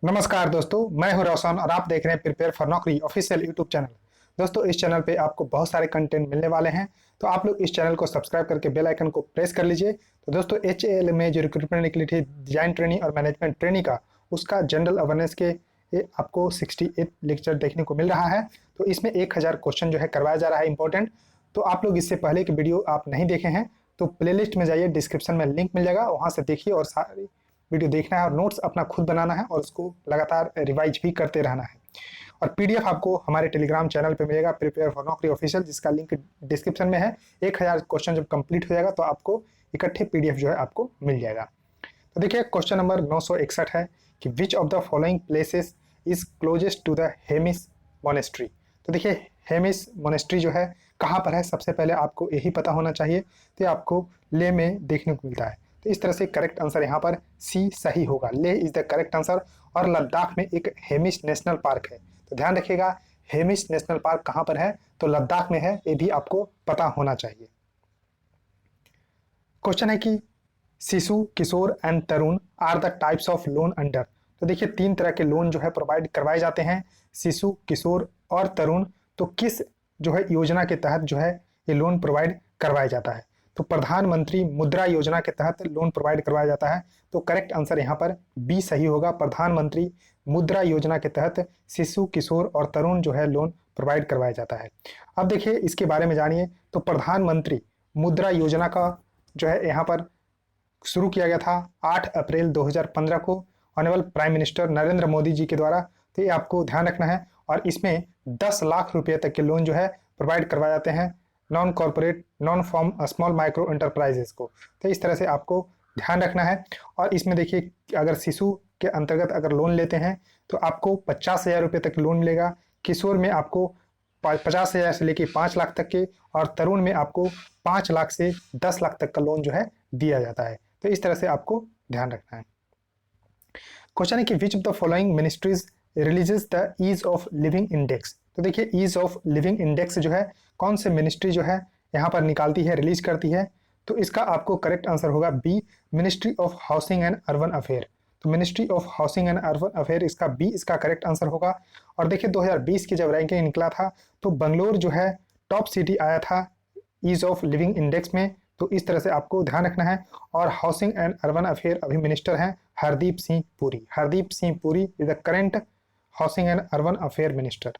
नमस्कार दोस्तों, मैं हूं रोशन और आप देख रहे हैं प्रिपेयर फॉर नौकरी ऑफिशियल यूट्यूब चैनल। दोस्तों, इस चैनल पे आपको बहुत सारे कंटेंट मिलने वाले हैं, तो आप लोग इस चैनल को सब्सक्राइब करके बेल आइकन को प्रेस कर लीजिए। तो दोस्तों, HAL में जो रिक्रूटमेंट निकली थी डिजाइन ट्रेनिंग और मैनेजमेंट ट्रेनिंग का, उसका जनरल अवेयरनेस के ये आपको 68 लेक्चर देखने को मिल रहा है। तो इसमें 1000 क्वेश्चन जो है करवाया जा रहा है इंपॉर्टेंट। तो आप लोग इससे पहले की वीडियो आप नहीं देखे हैं तो प्लेलिस्ट में जाइए, डिस्क्रिप्शन में लिंक मिल जाएगा, वहाँ से देखिए और सारी वीडियो देखना है और नोट्स अपना खुद बनाना है और उसको लगातार रिवाइज भी करते रहना है। और पीडीएफ आपको हमारे टेलीग्राम चैनल पे मिलेगा, प्रिपेयर फॉर नौकरी ऑफिशियल, जिसका लिंक डिस्क्रिप्शन में है। 1000 क्वेश्चन जब कंप्लीट हो जाएगा तो आपको इकट्ठे पीडीएफ जो है आपको मिल जाएगा। तो देखिए, क्वेश्चन नंबर 961 है कि which of the following places is closest to the Hemis monastery. तो देखिए, हेमिस मोनेस्ट्री जो है कहाँ पर है, सबसे पहले आपको यही पता होना चाहिए। तो ये आपको लेह में देखने को मिलता है। तो इस तरह से करेक्ट आंसर यहाँ पर सी सही होगा। Leh is the correct answer. और लद्दाख में एक हेमिस नेशनल पार्क है, तो ध्यान रखिएगा हेमिस नेशनल पार्क कहाँ पर है, तो लद्दाख में है, ये भी आपको पता होना चाहिए। क्वेश्चन है कि Shishu, Kishor and Tarun are the types of loan under. तो देखिए, 3 तरह के लोन जो है प्रोवाइड करवाए जाते हैं, शिशु, किशोर और तरुण। तो किस जो है योजना के तहत जो है ये लोन प्रोवाइड करवाया जाता है, तो प्रधानमंत्री मुद्रा योजना के तहत लोन प्रोवाइड करवाया जाता है। तो करेक्ट आंसर यहाँ पर बी सही होगा। प्रधानमंत्री मुद्रा योजना के तहत शिशु, किशोर और तरुण जो है लोन प्रोवाइड करवाया जाता है। अब देखिए, इसके बारे में जानिए। तो प्रधानमंत्री मुद्रा योजना का जो है यहाँ पर शुरू किया गया था 8 अप्रैल 2015 को honourable prime minister Narendra Modi ji के द्वारा। तो ये आपको ध्यान रखना है। और इसमें 10 लाख रुपए तक के लोन जो है प्रोवाइड करवाए जाते हैं non corporate, non farm, small micro enterprises को। तो इस तरह से आपको ध्यान रखना है। और इसमें देखिए, अगर शिशु के अंतर्गत अगर लोन लेते हैं तो आपको 50,000 रुपये तक लोन मिलेगा। किशोर में आपको 50,000 से लेके 5 लाख तक के, और तरुण में आपको 5 लाख से 10 लाख तक का लोन जो है दिया जाता है। तो इस तरह से आपको ध्यान रखना है। क्वेश्चन है कि which of the following ministries releases the ease of living index. तो देखिए, ईज ऑफ लिविंग इंडेक्स जो है कौन से मिनिस्ट्री जो है यहाँ पर निकालती है, रिलीज करती है। तो इसका आपको करेक्ट आंसर होगा B, ministry of housing and urban affair. तो ministry of housing and urban affair इसका बी इसका करेक्ट आंसर होगा। और देखिए, 2020 की जब रैंकिंग निकला था तो बंगलोर जो है टॉप सिटी आया था ईज ऑफ लिविंग इंडेक्स में। तो इस तरह से आपको ध्यान रखना है। और हाउसिंग एंड अर्बन अफेयर अभी मिनिस्टर हैं Hardeep Singh Puri. Hardeep Singh Puri is the current housing and urban affair minister.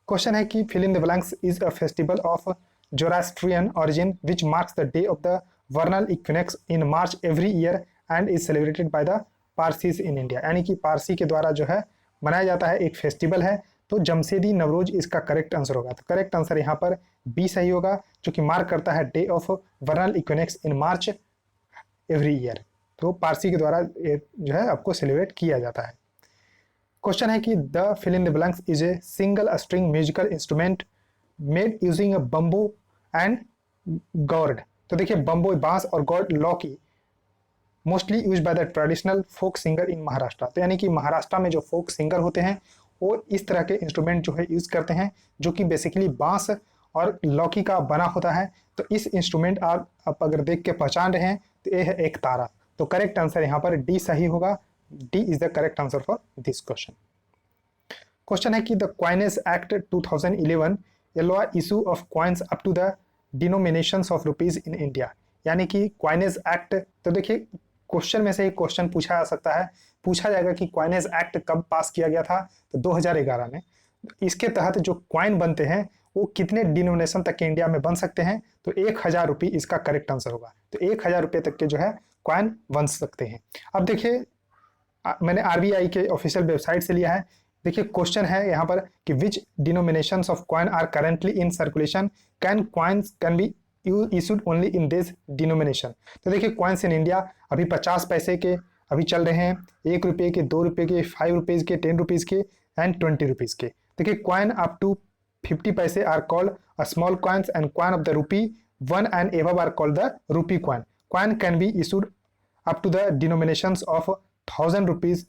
Question है कि fill in the blanks is a festival of Zoroastrian origin which marks the day of the vernal equinox in March every year and is celebrated by the Parsis in India। यानी कि पारसी के द्वारा जो है मनाया जाता है, एक फेस्टिवल है। तो जमशेदी नवरोज इसका करेक्ट आंसर होगा। तो करेक्ट आंसर यहाँ पर बी सही होगा, जो कि मार्क करता है day of vernal equinox in March every year. तो पारसी के द्वारा ये जो है आपको सेलिब्रेट किया जाता है। क्वेश्चन है कि the fill in the blanks is a single string musical instrument made using a bamboo and gourd. तो देखिए, बम्बो बांस और gourd lauki mostly use by the traditional folk singer in Maharashtra. तो यानी कि महाराष्ट्र में जो फोक सिंगर होते हैं वो इस तरह के इंस्ट्रूमेंट जो है यूज करते हैं, जो कि बेसिकली बांस और लौकी का बना होता है। तो इस इंस्ट्रूमेंट आप अगर देख के पहचान रहे हैं तो ये है एक तारा। तो करेक्ट आंसर यहाँ पर डी सही होगा। D is the correct answer for this question. Question है कि the coinage act 2011 allow issue of coins up to the denominations of rupees in India। यानी कि क्वाइनेज एक्ट, तो देखिए क्वेश्चन में से एक क्वेश्चन पूछा जा सकता है, पूछा जाएगा कि क्वाइनेज एक्ट कब पास किया गया था, तो 2011 में। इसके तहत जो क्वाइन बनते हैं वो कितने डिनोमिनेशन तक के इंडिया में बन सकते हैं, तो 1000 रुपये इसका करेक्ट आंसर होगा। तो 1000 रुपये तक के जो है क्वाइन बन सकते हैं। अब देखिए, मैंने आरबीआई के ऑफिशियल वेबसाइट से लिया है। देखिए, क्वेश्चन है यहाँ पर कि which denominations of coin are currently in circulation, can coins can be issued only in this denomination. तो देखिए, कॉइन्स इन इंडिया अभी 50 पैसे के अभी चल रहे हैं, 1 रुपये के, 2 रुपये के, 5 रुपीज़ के, 10 रुपीज़ के एंड 20 रुपीज़ के। देखिए, coin up to 50 paise are called a small coins and coin of the rupee 1 and above are called the rupee coin. Coin can be issued up to the denominations of 1000 rupees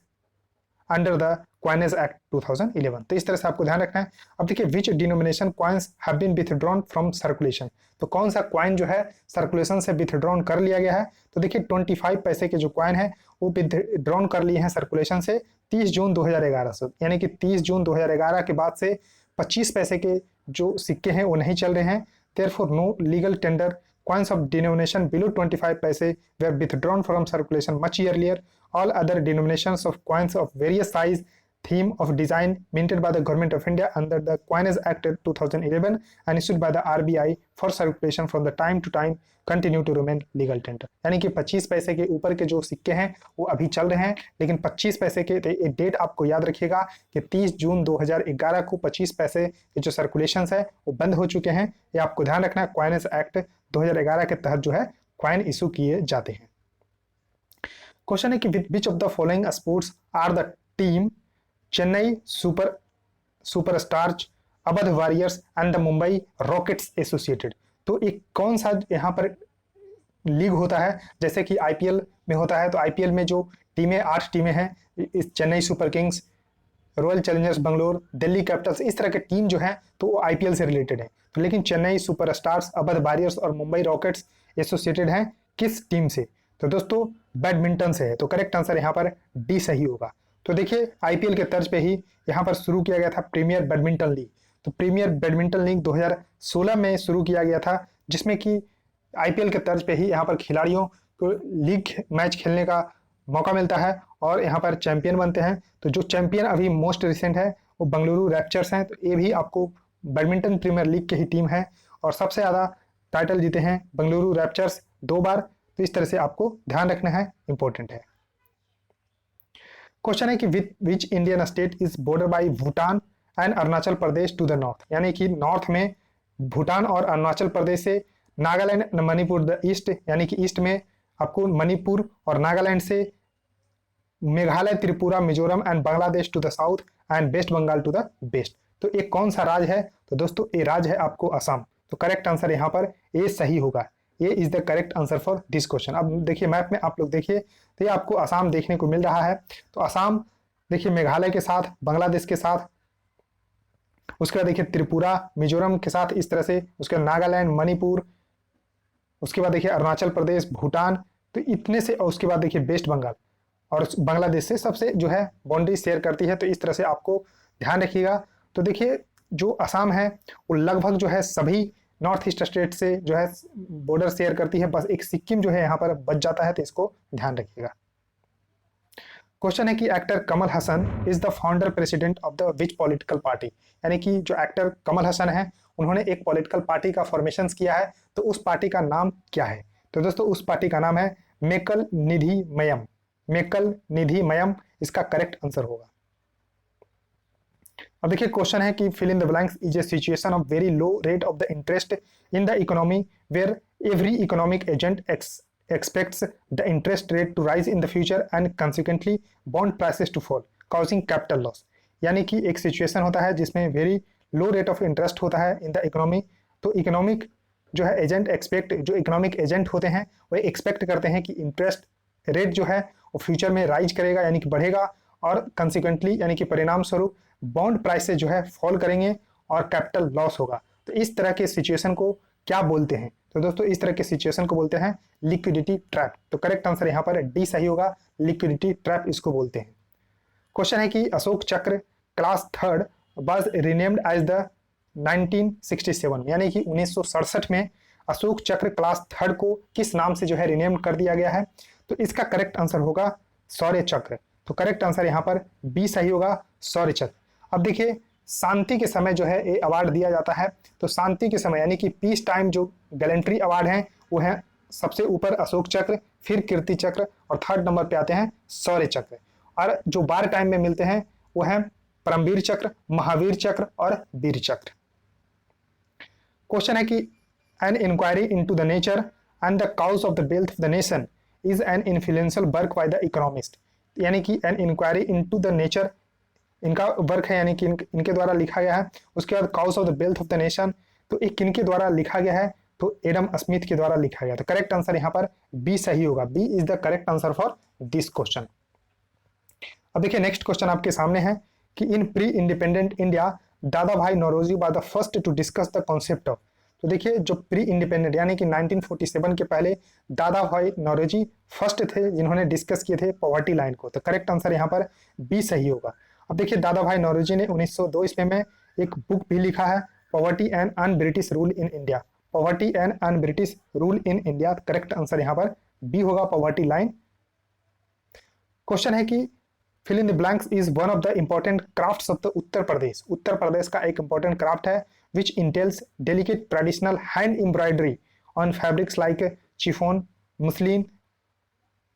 under the coinage act 2011। तो इस तरह से आपको ध्यान रखना है। अब देखिए which denomination coins have been withdrawn from circulation, तो कौन सा कॉइन जो है सर्कुलेशन से विथड्रॉन कर लिया गया है। तो देखिए 25 पैसे के जो कॉइन है वो विथड्रॉन कर लिए हैं सर्कुलेशन से 30 जून 2011 से, यानी कि 30 जून 2011 के बाद से 25 पैसे के जो सिक्के हैं वो नहीं चल रहे हैं। Therefore no legal tender coins of denomination below 25 paise were withdrawn from circulation much earlier. All other denominations of coins of various size, theme of design minted by the Government of India under the Coinage Act 2011 and issued by the RBI for circulation from the time to time continue to remain legal tender। यानी कि 25 पैसे के ऊपर के जो सिक्के हैं वो अभी चल रहे हैं, लेकिन 25 पैसे के डेट आपको याद रखिएगा कि 30 जून 2011 को 25 पैसे के जो सर्कुलेशन है वो बंद हो चुके हैं। ये आपको ध्यान रखना है। कॉइनेज एक्ट 2011 के तहत जो है कॉइन इशू किए जाते हैं। क्वेश्चन है कि which of the following sports are the team Chennai superstars, Awadh warriors and the Mumbai rockets associated. तो एक कौन सा यहाँ पर लीग होता है, जैसे कि आईपीएल में होता है, तो आईपीएल में जो टीमें 8 टीमें हैं, Chennai super Kings, royal Challengers Bangalore, Delhi Capitals, इस तरह के टीम जो है तो वो आईपीएल से रिलेटेड है। तो लेकिन चेन्नई सुपरस्टार्स, अवध वॉरियर्स और मुंबई रॉकेट्स एसोसिएटेड हैं किस टीम से? तो दोस्तों बैडमिंटन से है। तो करेक्ट आंसर यहाँ पर डी सही होगा। तो देखिए आईपीएल के तर्ज पे ही यहाँ पर शुरू किया गया था प्रीमियर बैडमिंटन लीग। तो प्रीमियर बैडमिंटन लीग 2016 में शुरू किया गया था, जिसमें कि आईपीएल के तर्ज पे ही यहाँ पर खिलाड़ियों को लीग मैच खेलने का मौका मिलता है और यहाँ पर चैंपियन बनते हैं। तो जो चैंपियन अभी मोस्ट रिसेंट है वो बेंगलुरु रैप्टर्स हैं। तो ये भी आपको बैडमिंटन प्रीमियर लीग की ही टीम है और सबसे ज़्यादा टाइटल जीते हैं बेंगलुरु रैप्टर्स 2 बार। तो इस तरह से आपको ध्यान रखना है, इंपॉर्टेंट है। क्वेश्चन है कि which Indian state is border by Bhutan and Arunachal Pradesh to the north, यानी कि नॉर्थ में भूटान और अरुणाचल प्रदेश से, नागालैंड मणिपुर द ईस्ट, यानी कि ईस्ट में आपको मणिपुर और नागालैंड से, Meghalaya Tripura Mizoram and Bangladesh to the south and West Bengal to the west. तो एक कौन सा राज्य है? तो दोस्तों ये राज्य है आपको असम। तो करेक्ट आंसर यहाँ पर ए सही होगा। ये is the correct answer for this question. अब देखिए मैप में आप लोग देखिए तो ये आपको असम देखने को मिल रहा है। तो असम देखिए मेघालय के साथ, बांग्लादेश के साथ, उसके बाद देखिए त्रिपुरा मिजोरम के साथ, इस तरह से, उसके बाद नागालैंड मणिपुर, उसके बाद देखिए अरुणाचल प्रदेश भूटान, तो इतने से, और उसके बाद देखिए वेस्ट बंगाल और बांग्लादेश से सबसे जो है बाउंड्री शेयर करती है। तो इस तरह से आपको ध्यान रखिएगा। तो देखिए जो असम है वो लगभग जो है सभी नॉर्थ ईस्ट स्टेट से जो है बॉर्डर शेयर करती है, बस एक सिक्किम जो है यहाँ पर बच जाता है। तो इसको ध्यान रखिएगा। क्वेश्चन है कि actor Kamal Haasan is the founder president of the which political party, यानी कि जो एक्टर कमल हसन है उन्होंने एक पॉलिटिकल पार्टी का फॉर्मेशन किया है। तो उस पार्टी का नाम क्या है? तो दोस्तों उस पार्टी का नाम है मेकल निधि मयम। मेकल निधि मयम इसका करेक्ट आंसर होगा। अब देखिए क्वेश्चन है कि fill in the blanks is a situation of very low rate of the interest in the economy where every economic agent expects the interest rate to rise in the future and consequently bond prices to fall causing capital loss। यानी कि एक situation होता है जिसमें very low rate of interest होता है इन the economy. तो economic जो है एजेंट जो इकोनॉमिक एजेंट होते हैं वो एक्सपेक्ट करते हैं कि इंटरेस्ट रेट जो है वो फ्यूचर में राइज करेगा, यानी कि बढ़ेगा, और कंसिक्वेंटली यानी कि परिणाम स्वरूप बॉन्ड प्राइसेस जो है फॉल करेंगे और कैपिटल लॉस होगा। तो इस तरह के सिचुएशन को क्या बोलते हैं? तो दोस्तों इस तरह के सिचुएशन को बोलते हैं लिक्विडिटी ट्रैप। तो करेक्ट आंसर यहाँ पर डी सही होगा, लिक्विडिटी ट्रैप इसको बोलते हैं। क्वेश्चन है कि Ashok Chakra class 3 was renamed as the 1967, यानी कि 1967 में अशोक चक्र क्लास 3 को किस नाम से जो है रीनेम्ड कर दिया गया है? तो इसका करेक्ट आंसर होगा शौर्य चक्र। तो करेक्ट आंसर यहाँ पर बी सही होगा, शौर्य चक्र। अब देखिए शांति के समय जो है ये अवार्ड दिया जाता है। तो शांति के समय यानी कि पीस टाइम जो गैलेंट्री अवार्ड हैं वो है सबसे ऊपर अशोक चक्र, फिर कीर्ति चक्र और 3rd नंबर पे आते हैं शौर्य चक्र। और जो वार टाइम में मिलते हैं वो है परमवीर चक्र, महावीर चक्र और वीर चक्र। क्वेश्चन है कि an inquiry into the nature and the cause of the wealth of the nation is an influential work by the economist, यानी कि an inquiry into the nature इनका वर्क है, यानी कि इनके द्वारा लिखा गया है। उसके बाद cause of the wealth of the nation, तो एक किनके द्वारा लिखा गया है? तो एडम स्मिथ के द्वारा लिखा गया। तो करेक्ट आंसर यहाँ पर बी सही होगा। B is the correct answer for this question. अब देखिए नेक्स्ट क्वेश्चन आपके सामने है कि इन pre independent India Dadabhai Naoroji were the first to discuss the concept of. तो देखिए जो प्री इंडिपेंडेंट यानी कि 1947 के पहले दादा भाई नौरोजी फर्स्ट थे जिन्होंने डिस्कस किए थे पॉवर्टी लाइन को। तो करेक्ट आंसर यहाँ पर बी सही होगा। अब देखिए दादा भाई नौरोजी ने 1902 ईस्वी में एक बुक भी लिखा है, poverty and un British rule in India. Poverty and un British rule in India, correct answer यहाँ पर बी होगा, पॉवर्टी लाइन। क्वेश्चन है कि fill in the blanks is one of the important crafts of the Uttar Pradesh. Uttar Pradesh का एक important craft है which entails delicate traditional hand embroidery on fabrics like chiffon, muslin,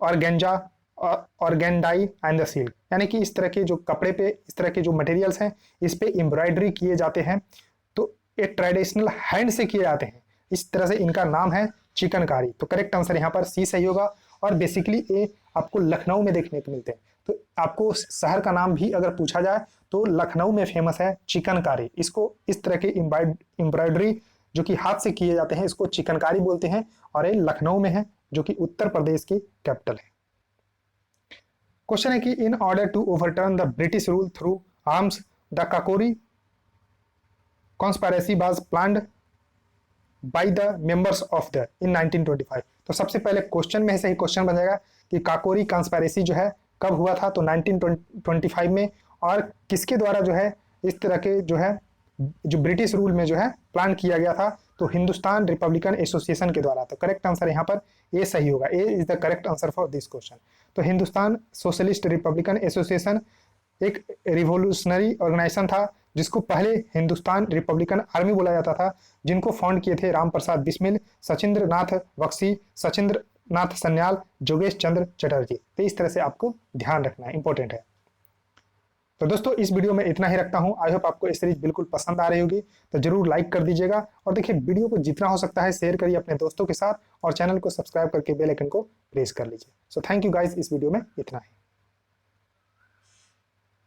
organza, organdie and the silk. यानी कि इस तरह के जो कपड़े पे इस तरह के जो मटेरियल्स हैं इस पे एम्ब्रॉयडरी किए जाते हैं, तो ये ट्रेडिशनल हैंड से किए जाते हैं, इस तरह से इनका नाम है चिकनकारी। तो करेक्ट आंसर यहाँ पर सी सही होगा। और बेसिकली ये आपको लखनऊ में देखने को मिलते हैं। तो आपको शहर का नाम भी अगर पूछा जाए तो लखनऊ में फेमस है चिकनकारी। इसको इस तरह के एम्ब्रॉयडरी जो कि हाथ से किए जाते हैं इसको चिकनकारी बोलते हैं, और ये लखनऊ में है जो कि उत्तर प्रदेश की कैपिटल है। क्वेश्चन है कि in order to overturn the British rule through arms the Kakori conspiracy was planned by the members of the in 1925। तो सबसे पहले क्वेश्चन में से ही क्वेश्चन बन जाएगा कि काकोरी कॉन्स्पिरेसी जो है कब हुआ था, तो 1925 में, और किसके द्वारा जो है इस तरह के जो है जो ब्रिटिश रूल में जो है प्लान किया गया था, तो हिंदुस्तान रिपब्लिकन एसोसिएशन के द्वारा। तो करेक्ट आंसर यहाँ पर ए सही होगा, A is the correct answer for this question. तो हिंदुस्तान सोशलिस्ट रिपब्लिकन एसोसिएशन एक रिवोल्यूशनरी ऑर्गेनाइजेशन था जिसको पहले हिंदुस्तान रिपब्लिकन आर्मी बोला जाता था, जिनको फाउंड किए थे राम प्रसाद बिस्मिल, सचिंद्र नाथ बख्शी, सचिंद्र नाथ सन्याल, जोगेश चंद्र चटर्जी। तो इस तरह से आपको ध्यान रखना है, इंपॉर्टेंट है। तो दोस्तों इस वीडियो में इतना ही रखता हूं। आई होप आपको ये सीरीज बिल्कुल पसंद आ रही होगी, तो जरूर लाइक कर दीजिएगा, और देखिए वीडियो को जितना हो सकता है शेयर करिए अपने दोस्तों के साथ, और चैनल को सब्सक्राइब करके बेल आइकन को प्रेस कर लीजिए। सो थैंक यू गाइस, इस वीडियो में इतना ही।